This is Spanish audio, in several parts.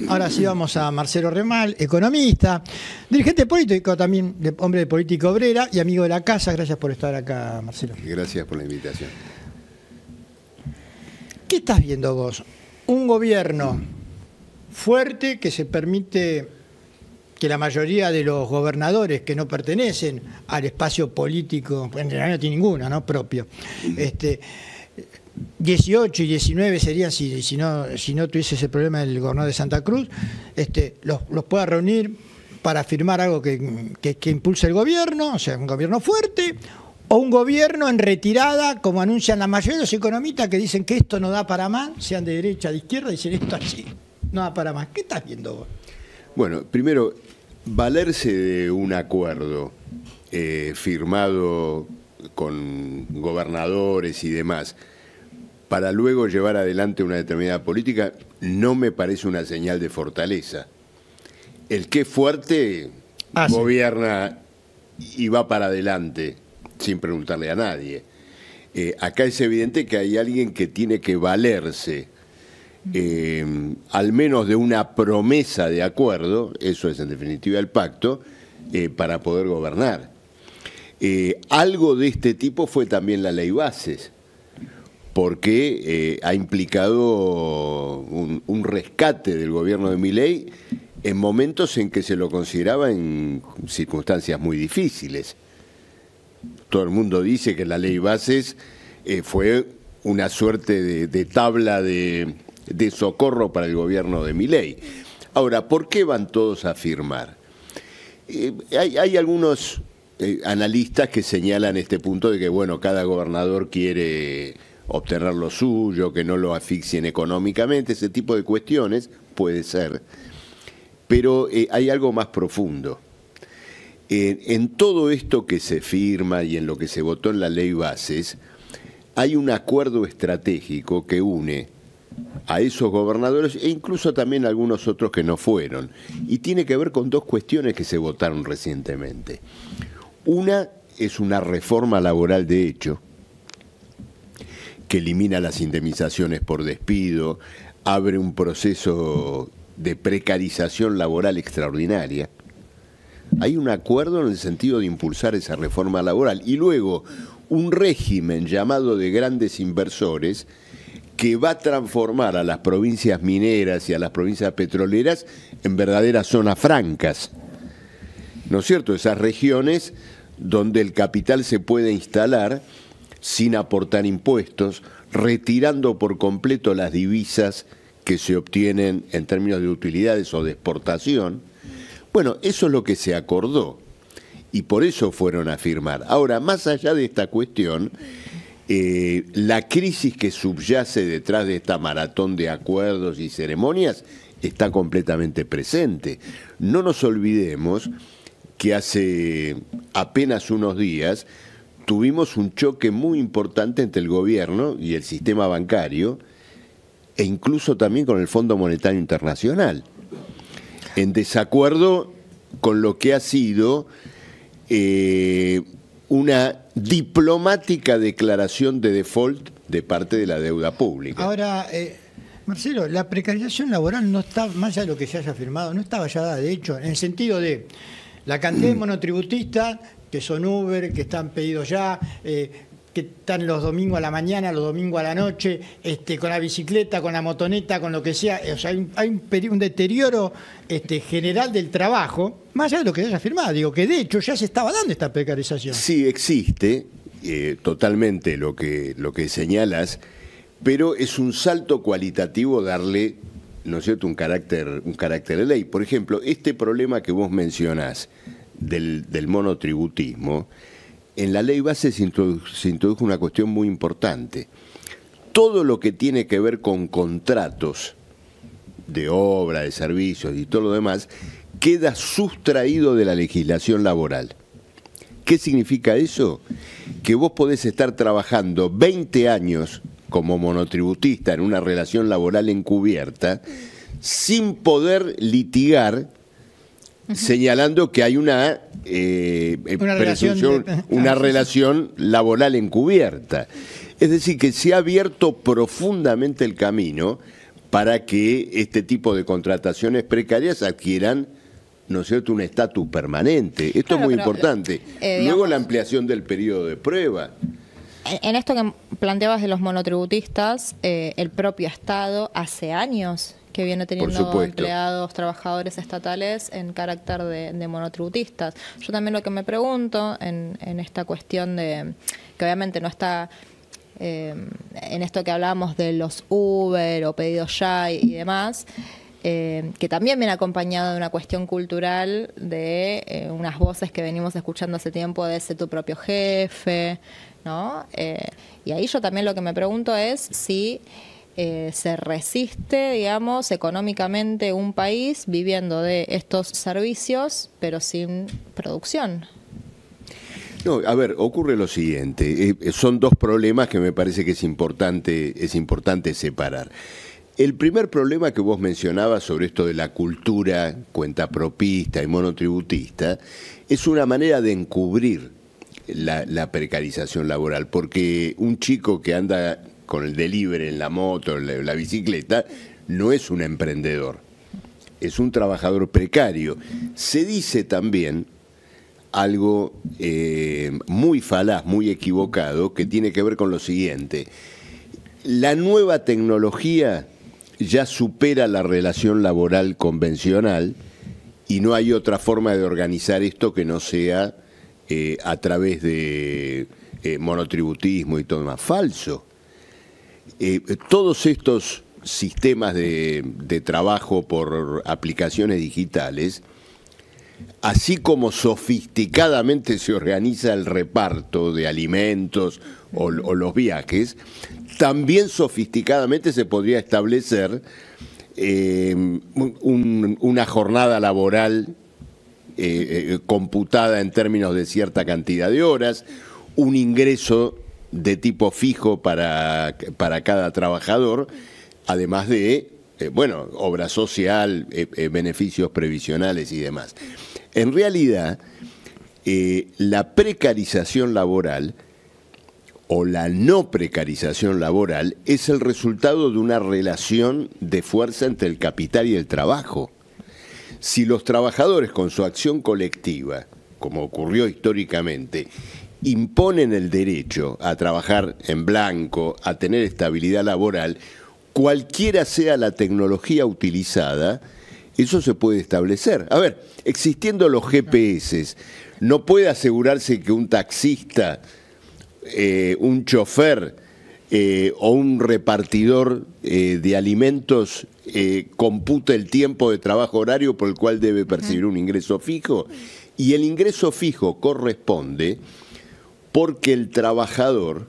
Ahora sí vamos a Marcelo Remal, economista, dirigente político también, hombre de política obrera y amigo de la casa. Gracias por estar acá, Marcelo. Gracias por la invitación. ¿Qué estás viendo vos? Un gobierno fuerte que se permite que la mayoría de los gobernadores que no pertenecen al espacio político, en realidad no tiene ninguna, ¿no? Propio, 18 y 19 serían si no tuviese ese problema del gobernador de Santa Cruz, los pueda reunir para firmar algo que impulse el gobierno, o sea, un gobierno fuerte, o un gobierno en retirada, como anuncian la mayoría de los economistas que dicen que esto no da para más, sean de derecha, de izquierda, dicen esto así, no da para más. ¿Qué estás viendo vos? Bueno, primero, valerse de un acuerdo firmado con gobernadores y demás, para luego llevar adelante una determinada política, no me parece una señal de fortaleza. El que es fuerte gobierna y va para adelante, sin preguntarle a nadie. Acá es evidente que hay alguien que tiene que valerse, al menos de una promesa de acuerdo, eso es en definitiva el pacto, para poder gobernar. Algo de este tipo fue también la ley Bases, porque ha implicado un rescate del gobierno de Milei en momentos en que se lo consideraba en circunstancias muy difíciles. Todo el mundo dice que la ley Bases fue una suerte de tabla de socorro para el gobierno de Milei. Ahora, ¿por qué van todos a firmar? Hay algunos analistas que señalan este punto de que, bueno, cada gobernador quiere obtener lo suyo, que no lo asfixien económicamente, ese tipo de cuestiones, puede ser. Pero hay algo más profundo. En todo esto que se firma y en lo que se votó en la ley Bases, hay un acuerdo estratégico que une a esos gobernadores e incluso también a algunos otros que no fueron. Y tiene que ver con dos cuestiones que se votaron recientemente. Una es una reforma laboral de hecho, que elimina las indemnizaciones por despido, abre un proceso de precarización laboral extraordinaria. Hay un acuerdo en el sentido de impulsar esa reforma laboral. Y luego un régimen llamado de grandes inversores que va a transformar a las provincias mineras y a las provincias petroleras en verdaderas zonas francas. ¿No es cierto? Esas regiones donde el capital se puede instalar sin aportar impuestos, retirando por completo las divisas que se obtienen en términos de utilidades o de exportación. Bueno, eso es lo que se acordó y por eso fueron a firmar. Ahora, más allá de esta cuestión, la crisis que subyace detrás de esta maratón de acuerdos y ceremonias está completamente presente. No nos olvidemos que hace apenas unos días tuvimos un choque muy importante entre el gobierno y el sistema bancario e incluso también con el Fondo Monetario Internacional, en desacuerdo con lo que ha sido una diplomática declaración de default de parte de la deuda pública. Ahora, Marcelo, la precarización laboral no está, más allá de lo que se haya firmado, no está vallada de hecho, en el sentido de la cantidad de monotributistas que son Uber, que están pedidos ya, que están los domingos a la mañana, los domingos a la noche, con la bicicleta, con la motoneta, con lo que sea. O sea, hay un deterioro general del trabajo, más allá de lo que se haya firmado. Digo, que de hecho ya se estaba dando esta precarización. Sí, existe totalmente lo que señalas, pero es un salto cualitativo darle, ¿no es cierto?, un carácter de ley. Por ejemplo, este problema que vos mencionás del monotributismo, en la ley base se introdujo una cuestión muy importante. Todo lo que tiene que ver con contratos de obra, de servicios y todo lo demás, queda sustraído de la legislación laboral. ¿Qué significa eso? Que vos podés estar trabajando 20 años como monotributista en una relación laboral encubierta sin poder litigar, señalando que hay una relación laboral encubierta. Es decir, que se ha abierto profundamente el camino para que este tipo de contrataciones precarias adquieran, ¿no es cierto?, un estatus permanente. Esto Claro, es muy pero, importante. Luego digamos, la ampliación del periodo de prueba. En esto que planteabas de los monotributistas, el propio Estado hace años que viene teniendo empleados, trabajadores estatales en carácter de monotributistas. Yo también lo que me pregunto en esta cuestión de, que obviamente no está en esto que hablábamos de los Uber o pedidos ya y demás, que también viene acompañado de una cuestión cultural de unas voces que venimos escuchando hace tiempo de ser tu propio jefe, ¿no? Y ahí yo también lo que me pregunto es si se resiste, digamos, económicamente un país viviendo de estos servicios, pero sin producción. No, a ver, ocurre lo siguiente. Son dos problemas que me parece que es importante separar. El primer problema que vos mencionabas sobre esto de la cultura cuentapropista y monotributista es una manera de encubrir la precarización laboral, porque un chico que anda con el delivery en la moto, en la bicicleta, no es un emprendedor, es un trabajador precario. Se dice también algo muy falaz, muy equivocado, que tiene que ver con lo siguiente. La nueva tecnología ya supera la relación laboral convencional y no hay otra forma de organizar esto que no sea a través de monotributismo y todo más. Falso. Todos estos sistemas de trabajo por aplicaciones digitales, así como sofisticadamente se organiza el reparto de alimentos o los viajes, también sofisticadamente se podría establecer una jornada laboral computada en términos de cierta cantidad de horas, un ingreso de tipo fijo para cada trabajador, además de, obra social, beneficios previsionales y demás. En realidad, la precarización laboral o la no precarización laboral es el resultado de una relación de fuerza entre el capital y el trabajo. Si los trabajadores con su acción colectiva, como ocurrió históricamente, imponen el derecho a trabajar en blanco, a tener estabilidad laboral, cualquiera sea la tecnología utilizada, eso se puede establecer. A ver, existiendo los GPS, no puede asegurarse que un taxista, un chofer o un repartidor de alimentos compute el tiempo de trabajo horario por el cual debe percibir un ingreso fijo. Y el ingreso fijo corresponde porque el trabajador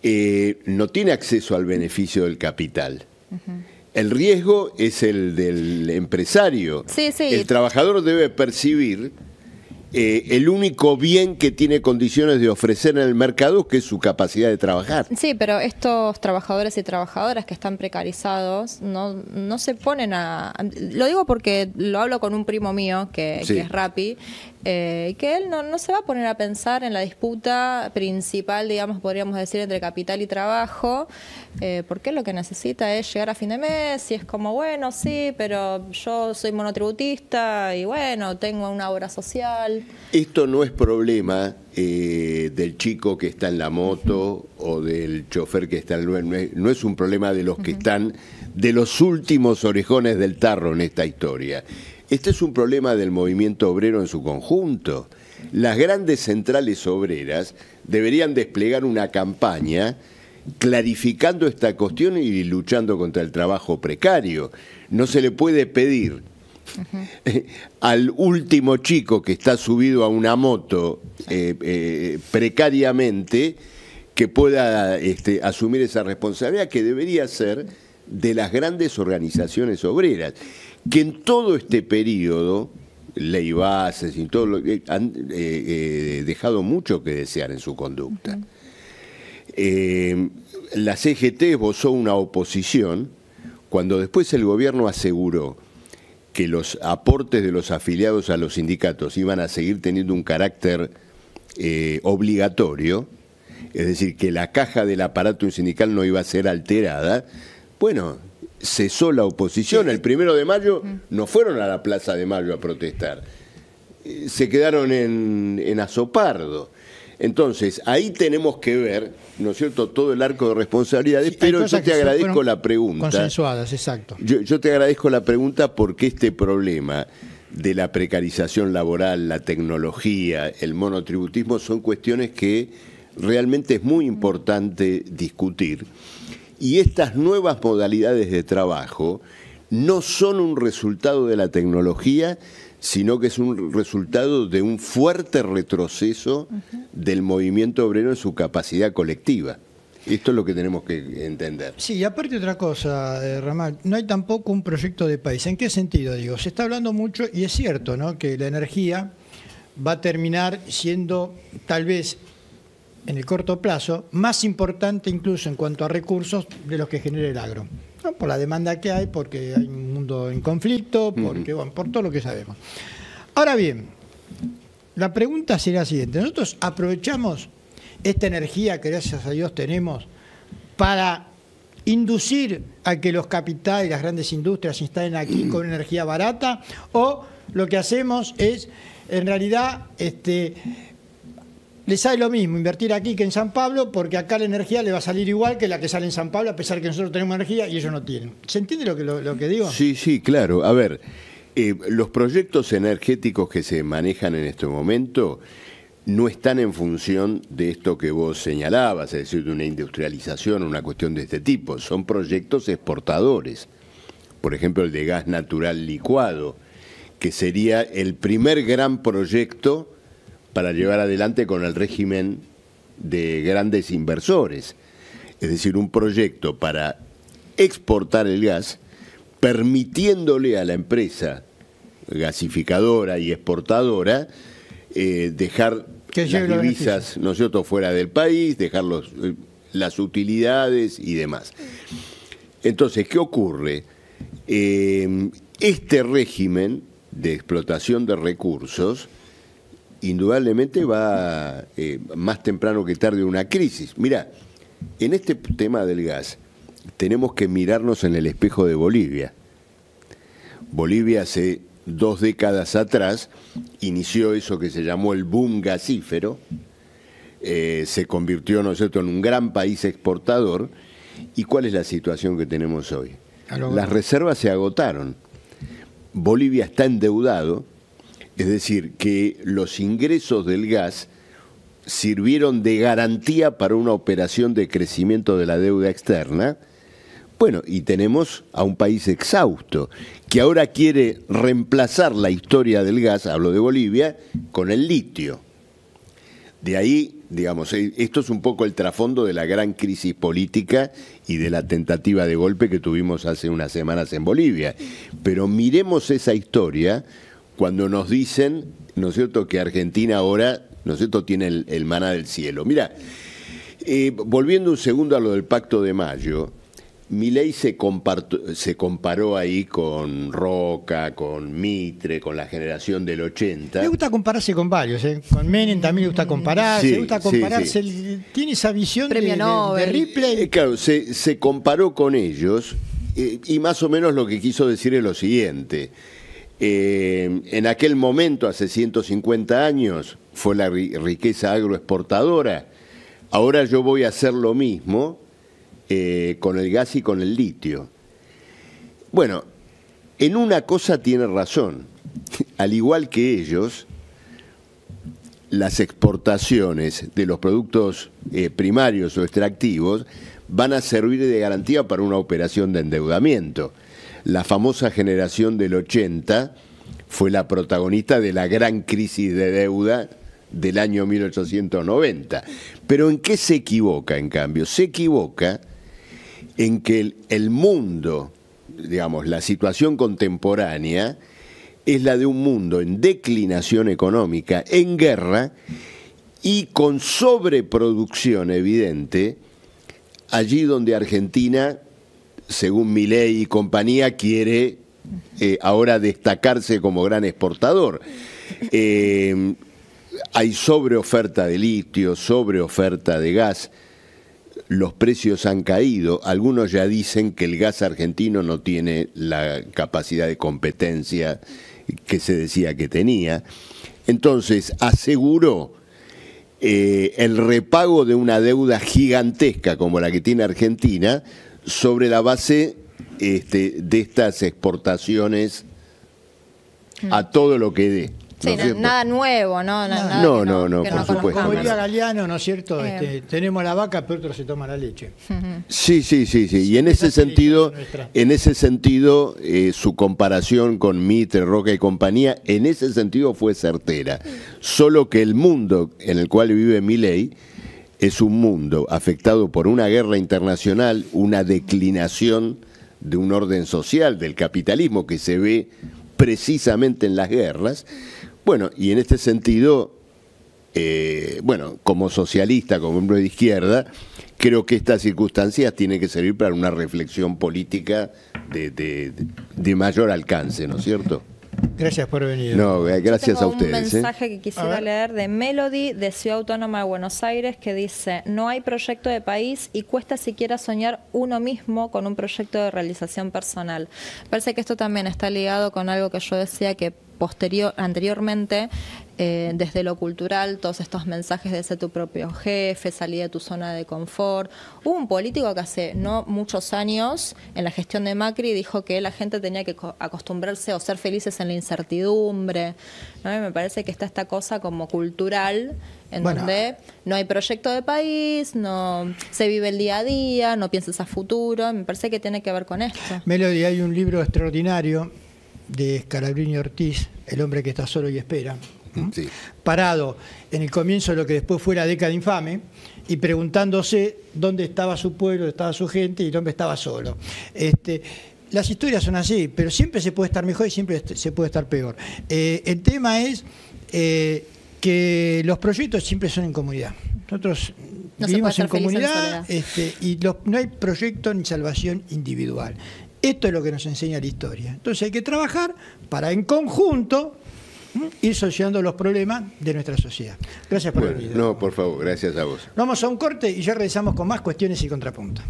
no tiene acceso al beneficio del capital. El riesgo es el del empresario. Sí, sí. El trabajador debe percibir el único bien que tiene condiciones de ofrecer en el mercado, que es su capacidad de trabajar. Sí, pero estos trabajadores y trabajadoras que están precarizados no se ponen a... Lo digo porque lo hablo con un primo mío que es Rappi, que él no se va a poner a pensar en la disputa principal, digamos, podríamos decir, entre capital y trabajo, porque él lo que necesita es llegar a fin de mes y es como, bueno, sí, pero yo soy monotributista y bueno, tengo una obra social. Esto no es problema del chico que está en la moto o del chofer que está en no es un problema de los que están de los últimos orejones del tarro en esta historia. Este es un problema del movimiento obrero en su conjunto. Las grandes centrales obreras deberían desplegar una campaña clarificando esta cuestión y luchando contra el trabajo precario. No se le puede pedir al último chico que está subido a una moto precariamente que pueda asumir esa responsabilidad, que debería ser de las grandes organizaciones obreras, que en todo este periodo, Ley Bases y todo han dejado mucho que desear en su conducta. La CGT esbozó una oposición cuando después el gobierno aseguró que los aportes de los afiliados a los sindicatos iban a seguir teniendo un carácter obligatorio, es decir, que la caja del aparato sindical no iba a ser alterada. Bueno, cesó la oposición. El 1 de mayo no fueron a la Plaza de Mayo a protestar. Se quedaron en Azopardo. Entonces, ahí tenemos que ver, ¿no es cierto?, todo el arco de responsabilidades, pero yo te agradezco la pregunta. Consensuadas, exacto. Yo te agradezco la pregunta porque este problema de la precarización laboral, la tecnología, el monotributismo, son cuestiones que realmente es muy importante discutir. Y estas nuevas modalidades de trabajo no son un resultado de la tecnología, sino que es un resultado de un fuerte retroceso del movimiento obrero en su capacidad colectiva. Esto es lo que tenemos que entender. Sí, y aparte otra cosa, Ramal, no hay tampoco un proyecto de país. ¿En qué sentido? Digo, se está hablando mucho, y es cierto, ¿no?, que la energía va a terminar siendo, tal vez, en el corto plazo, más importante incluso en cuanto a recursos de los que genera el agro. ¿No? Por la demanda que hay, porque hay un mundo en conflicto, porque, bueno, por todo lo que sabemos. Ahora bien, la pregunta será la siguiente. Nosotros aprovechamos esta energía que gracias a Dios tenemos para inducir a que los capitales y las grandes industrias se instalen aquí con energía barata, o lo que hacemos es, en realidad, le sale lo mismo invertir aquí que en San Pablo, porque acá la energía le va a salir igual que la que sale en San Pablo, a pesar que nosotros tenemos energía y ellos no tienen. ¿Se entiende lo que digo? Sí, sí, claro. A ver, los proyectos energéticos que se manejan en este momento no están en función de esto que vos señalabas, es decir, de una industrialización, una cuestión de este tipo. Son proyectos exportadores. Por ejemplo, el de gas natural licuado, que sería el primer gran proyecto para llevar adelante con el régimen de grandes inversores. Es decir, un proyecto para exportar el gas, permitiéndole a la empresa gasificadora y exportadora dejar las divisas, ¿no es cierto?, fuera del país, dejar las utilidades y demás. Entonces, ¿qué ocurre? Este régimen de explotación de recursos indudablemente va más temprano que tarde una crisis. Mirá, en este tema del gas tenemos que mirarnos en el espejo de Bolivia. Bolivia hace 2 décadas atrás inició eso que se llamó el boom gasífero, se convirtió, ¿no es cierto?, en un gran país exportador. ¿Y cuál es la situación que tenemos hoy? Las reservas se agotaron. Bolivia está endeudado. Es decir, que los ingresos del gas sirvieron de garantía para una operación de crecimiento de la deuda externa. Bueno, y tenemos a un país exhausto, que ahora quiere reemplazar la historia del gas, hablo de Bolivia, con el litio. De ahí, digamos, esto es un poco el trasfondo de la gran crisis política y de la tentativa de golpe que tuvimos hace unas semanas en Bolivia. Pero miremos esa historia cuando nos dicen, ¿no es cierto?, que Argentina ahora, ¿no es cierto?, tiene el maná del cielo. Mira, volviendo un segundo a lo del Pacto de Mayo, Milei se comparó ahí con Roca, con Mitre, con la generación del 80. Le gusta compararse con varios, ¿eh? Con Menem también le gusta compararse, sí, le gusta compararse, sí. Tiene esa visión Premio Nobel. de Ripley. Claro, se comparó con ellos y más o menos lo que quiso decir es lo siguiente. En aquel momento, hace 150 años, fue la riqueza agroexportadora. Ahora yo voy a hacer lo mismo con el gas y con el litio. Bueno, en una cosa tiene razón. Al igual que ellos, las exportaciones de los productos primarios o extractivos van a servir de garantía para una operación de endeudamiento. La famosa generación del 80 fue la protagonista de la gran crisis de deuda del año 1890. Pero ¿en qué se equivoca, en cambio? Se equivoca en que el mundo, digamos, la situación contemporánea es la de un mundo en declinación económica, en guerra y con sobreproducción evidente, allí donde Argentina, según Milei y compañía, quiere ahora destacarse como gran exportador. Hay sobreoferta de litio, sobreoferta de gas. los precios han caído. Algunos ya dicen que el gas argentino no tiene la capacidad de competencia que se decía que tenía. Entonces aseguró el repago de una deuda gigantesca como la que tiene Argentina sobre la base de estas exportaciones a todo lo que dé. Sí, ¿no nada nuevo, ¿no? No, por supuesto. Como diría Galeano, ¿no es cierto? Tenemos la vaca, pero otro se toma la leche. Sí. Y en ese sentido, su comparación con Mitre, Roca y compañía, en ese sentido fue certera. Solo que el mundo en el cual vive Milei es un mundo afectado por una guerra internacional, una declinación de un orden social, del capitalismo que se ve precisamente en las guerras. Bueno, y en este sentido, como socialista, como miembro de izquierda, creo que estas circunstancias tienen que servir para una reflexión política de mayor alcance, ¿no es cierto? Gracias por venir. No, gracias a ustedes. Un mensaje que quisiera leer de Melody, de Ciudad Autónoma de Buenos Aires, que dice: no hay proyecto de país y cuesta siquiera soñar uno mismo con un proyecto de realización personal. Parece que esto también está ligado con algo que yo decía, que anteriormente, desde lo cultural, todos estos mensajes de ser tu propio jefe, salir de tu zona de confort. Hubo un político que hace no muchos años, en la gestión de Macri, dijo que la gente tenía que acostumbrarse o ser felices en la incertidumbre, ¿no? Y me parece que está esta cosa como cultural, en donde no hay proyecto de país, no se vive el día a día, no piensas a futuro. Me parece que tiene que ver con esto. Melody, hay un libro extraordinario de Scalabrini Ortiz, El hombre que está solo y espera, sí, parado en el comienzo de lo que después fue la década infame y preguntándose dónde estaba su pueblo, dónde estaba su gente y dónde estaba solo. Las historias son así, pero siempre se puede estar mejor y siempre se puede estar peor. El tema es que los proyectos siempre son en comunidad. Nosotros vivimos en comunidad y no hay proyecto ni salvación individual. Esto es lo que nos enseña la historia. Entonces hay que trabajar para, en conjunto, ir solucionando los problemas de nuestra sociedad. Gracias por venir. No, por favor, gracias a vos. Vamos a un corte y ya regresamos con más cuestiones y contrapuntos.